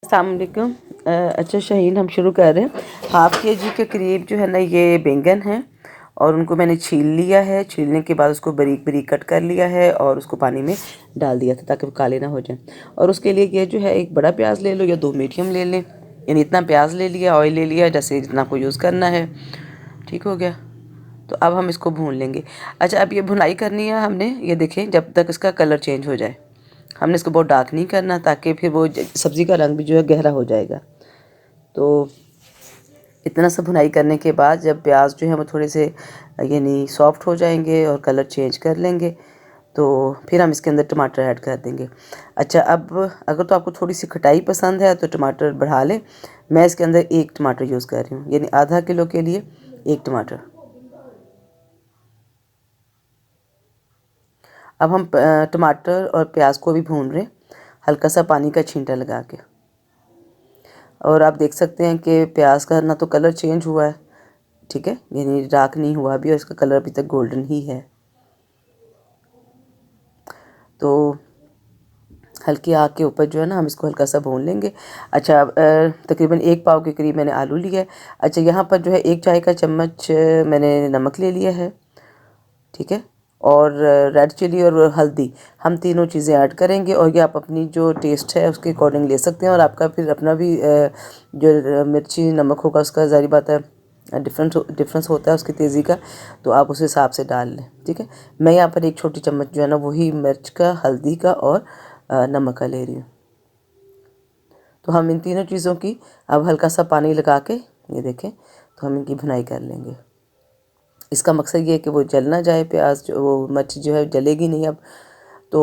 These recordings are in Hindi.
अस्सलाम वालेकुम। अच्छा शाहीन, हम शुरू कर रहे हैं। हाफ़ के जी के करीब जो है ना ये बैंगन है और उनको मैंने छील लिया है। छीलने के बाद उसको बारीक बारीक कट कर लिया है और उसको पानी में डाल दिया था ताकि वो काले ना हो जाए। और उसके लिए ये जो है एक बड़ा प्याज ले लो या 2 मीडियम ले लें, यानी इतना प्याज ले लिया, ऑयल ले लिया, जैसे जितना को यूज़ करना है। ठीक हो गया। तो अब हम इसको भून लेंगे। अच्छा, अब ये भुनाई करनी है हमने, ये देखें, जब तक इसका कलर चेंज हो जाए। हमने इसको बहुत डार्क नहीं करना ताकि फिर वो सब्ज़ी का रंग भी जो है गहरा हो जाएगा। तो इतना सा भुनाई करने के बाद जब प्याज जो है वो थोड़े से यानी सॉफ्ट हो जाएंगे और कलर चेंज कर लेंगे, तो फिर हम इसके अंदर टमाटर ऐड कर देंगे। अच्छा, अब अगर तो आपको थोड़ी सी खटाई पसंद है तो टमाटर बढ़ा लें। मैं इसके अंदर 1 टमाटर यूज़ कर रही हूँ, यानी आधा किलो के लिए 1 टमाटर। अब हम टमाटर और प्याज को भी भून रहे हैं, हल्का सा पानी का छींटा लगा के। और आप देख सकते हैं कि प्याज का ना तो कलर चेंज हुआ है, ठीक है, यानी डार्क नहीं हुआ अभी, और इसका कलर अभी तक गोल्डन ही है। तो हल्की आग के ऊपर जो है ना हम इसको हल्का सा भून लेंगे। अच्छा, तकरीबन 1 पाव के करीब मैंने आलू लिया है। अच्छा, यहाँ पर जो है 1 चाय का चम्मच मैंने नमक ले लिया है, ठीक है। और रेड चिली और हल्दी, हम तीनों चीज़ें ऐड करेंगे। और ये आप अपनी जो टेस्ट है उसके अकॉर्डिंग ले सकते हैं, और आपका फिर अपना भी जो मिर्ची नमक होगा उसका ज़ाहिर बात है डिफरेंस होता है उसकी तेज़ी का, तो आप उस हिसाब से डाल लें, ठीक है। मैं यहाँ पर 1 छोटी चम्मच जो है ना वही मिर्च का, हल्दी का और नमक का ले रही हूँ। तो हम इन तीनों चीज़ों की अब हल्का सा पानी लगा के, ये देखें, तो हम इनकी भुनाई कर लेंगे। इसका मकसद ये है कि वो जल ना जाए, प्याज जो वो मिर्च जो है जलेगी नहीं अब। तो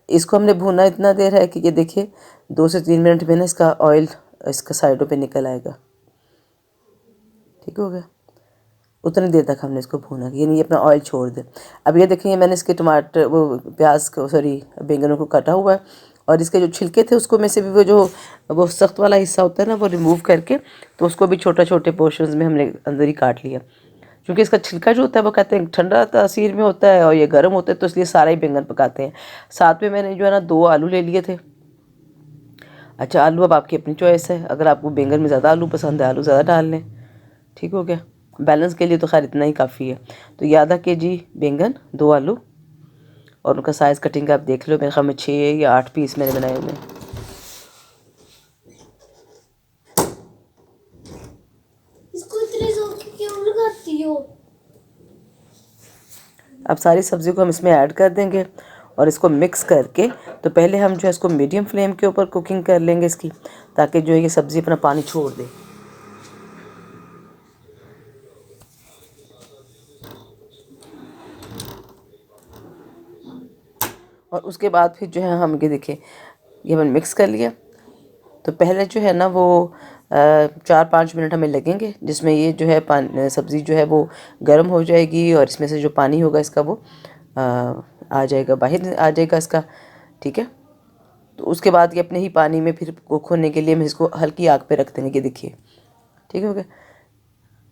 इसको हमने भूना इतना देर है कि ये देखिए 2 से 3 मिनट में ना इसका ऑयल इसका साइडों पे निकल आएगा। ठीक हो गया। उतनी देर तक हमने इसको भूना, यानी ये अपना ऑयल छोड़ दे। अब ये देखेंगे मैंने इसके टमाटर वो प्याज को बैंगनों को काटा हुआ है, और इसके जो छिलके थे उसको में से भी वो सख्त वाला हिस्सा होता है ना वो रिमूव करके, तो उसको भी छोटे छोटे पोर्शंस में हमने अंदर ही काट लिया। क्योंकि इसका छिलका जो होता है वो कहते हैं ठंडा तासीर में होता है और ये गर्म होता है, तो इसलिए सारा ही बैंगन पकाते हैं। साथ में मैंने जो है ना 2 आलू ले लिए थे। अच्छा, आलू अब आपकी अपनी चॉइस है, अगर आपको बैंगन में ज़्यादा आलू पसंद है आलू ज़्यादा डाल लें। ठीक हो गया। बैलेंस के लिए तो खैर इतना ही काफ़ी है। तो ये आधा केजी बैंगन, 2 आलू, और उनका साइज़ कटिंग का आप देख लो, मेरे ख्याल में 6 या 8 पीस मैंने बनाए हुए हैं। इसको इतने जोर की क्यों लगाती हो? अब सारी सब्ज़ी को हम इसमें ऐड कर देंगे और इसको मिक्स करके, तो पहले हम जो है इसको मीडियम फ्लेम के ऊपर कुकिंग कर लेंगे इसकी, ताकि जो है ये सब्ज़ी अपना पानी छोड़ दे। और उसके बाद फिर जो है हम ये देखिए ये हमने मिक्स कर लिया। तो पहले जो है ना वो 4-5 मिनट हमें लगेंगे, जिसमें ये जो है सब्ज़ी जो है वो गर्म हो जाएगी और इसमें से जो पानी होगा इसका वो आ जाएगा, बाहर आ जाएगा इसका, ठीक है। तो उसके बाद ये अपने ही पानी में फिर कुक होने के लिए हम इसको हल्की आग पे रख देंगे, ये देखिए। ठीक हो गया।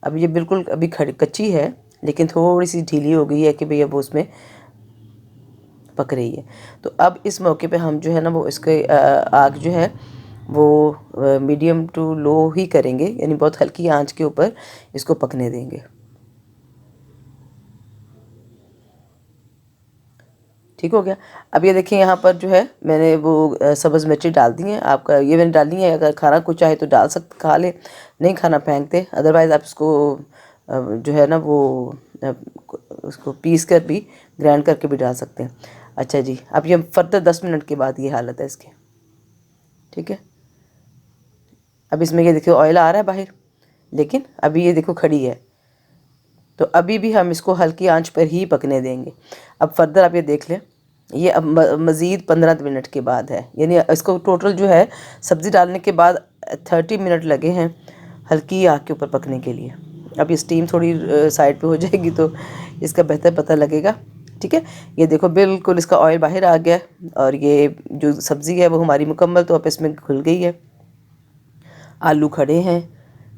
अब ये बिल्कुल अभी कच्ची है, लेकिन थोड़ी सी ढीली हो गई है कि भैया वो उसमें पक रही है। तो अब इस मौके पे हम जो है ना वो इसके आग जो है वो मीडियम टू लो ही करेंगे, यानी बहुत हल्की आंच के ऊपर इसको पकने देंगे। ठीक हो गया। अब ये देखिए यहाँ पर जो है मैंने वो सब्ज़ मिर्ची डाल दी हैं, आपका ये मैंने डाली है, अगर खाना कुछ चाहे तो डाल सकते, खा ले, नहीं खाना फेंक दे, अदरवाइज़ आप इसको जो है ना वो उसको पीस कर भी ग्राइंड करके भी डाल सकते हैं। अच्छा जी, अब ये फर्दर 10 मिनट के बाद ये हालत है इसकी। ठीक है। अब इसमें ये देखिए ऑयल आ रहा है बाहर, लेकिन अभी ये देखो खड़ी है, तो अभी भी हम इसको हल्की आंच पर ही पकने देंगे। अब फर्दर आप ये देख लें, ये अब मज़ीद 15 मिनट के बाद है, यानी इसको टोटल जो है सब्ज़ी डालने के बाद 30 मिनट लगे हैं हल्की आग के ऊपर पकने के लिए। अब ये स्टीम थोड़ी साइड पे हो जाएगी तो इसका बेहतर पता लगेगा। ठीक है। ये देखो बिल्कुल इसका ऑयल बाहर आ गया है और ये जो सब्ज़ी है वो हमारी मुकम्मल तो अब इसमें घुल गई है, आलू खड़े हैं।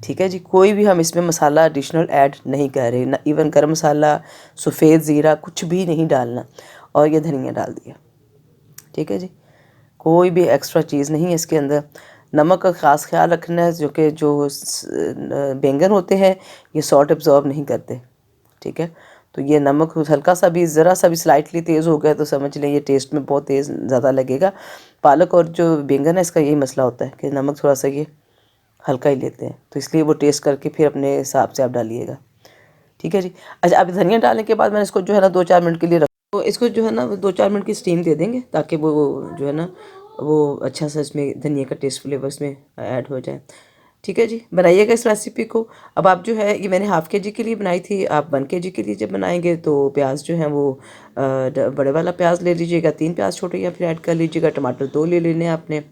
ठीक है जी, कोई भी हम इसमें मसाला एडिशनल ऐड नहीं कर रहे, ना इवन गरम मसाला, सफ़ेद ज़ीरा, कुछ भी नहीं डालना, और ये धनिया डाल दिया। ठीक है जी, कोई भी एक्स्ट्रा चीज़ नहीं है इसके अंदर। नमक का ख़ास ख्याल रखना है, जो बैंगन होते हैं ये सॉल्ट एब्जॉर्ब नहीं करते, ठीक है। तो ये नमक हल्का सा भी, ज़रा सा भी स्लाइटली तेज़ हो गया तो समझ लें ये टेस्ट में बहुत तेज़ ज़्यादा लगेगा। पालक और जो बैंगन है इसका यही मसला होता है कि नमक थोड़ा सा ये हल्का ही लेते हैं, तो इसलिए वो टेस्ट करके फिर अपने हिसाब से आप डालिएगा, ठीक है जी। अच्छा, अब धनिया डालने के बाद मैंने इसको जो है ना 2-4 मिनट के लिए रख, तो इसको जो है ना 2-4 मिनट की स्टीम दे देंगे ताकि वो जो है ना वो अच्छा सा इसमें धनिया का टेस्ट फ्लेवर इसमें ऐड हो जाए, ठीक है जी। बनाइएगा इस रेसिपी को। अब आप जो है, ये मैंने हाफ़ के जी के लिए बनाई थी, आप 1 के जी के लिए जब बनाएंगे तो प्याज जो है वो बड़े वाला प्याज ले लीजिएगा, 3 प्याज छोटे या फिर ऐड कर लीजिएगा, टमाटर 2 ले लेने आपने,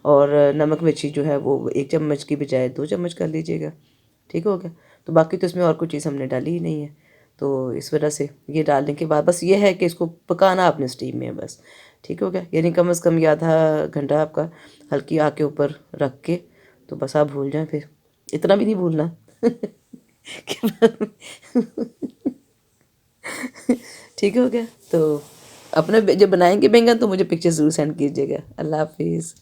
और नमक मिर्ची जो है वो 1 चम्मच की बजाय 2 चम्मच कर लीजिएगा, ठीक हो गया। तो बाकी तो इसमें और कोई चीज़ हमने डाली ही नहीं है, तो इस वजह से ये डालने के बाद बस ये है कि इसको पकाना आपने स्टीम में बस, ठीक हो गया। यानी कम से कम ये आधा घंटा आपका हल्की आग के ऊपर रख के, तो बस आप भूल जाएं, फिर इतना भी नहीं भूलना ठीक हो गया। तो अपने जब बनाएंगे बैंगन तो मुझे पिक्चर ज़रूर सेंड कीजिएगा। अल्लाह हाफिज़।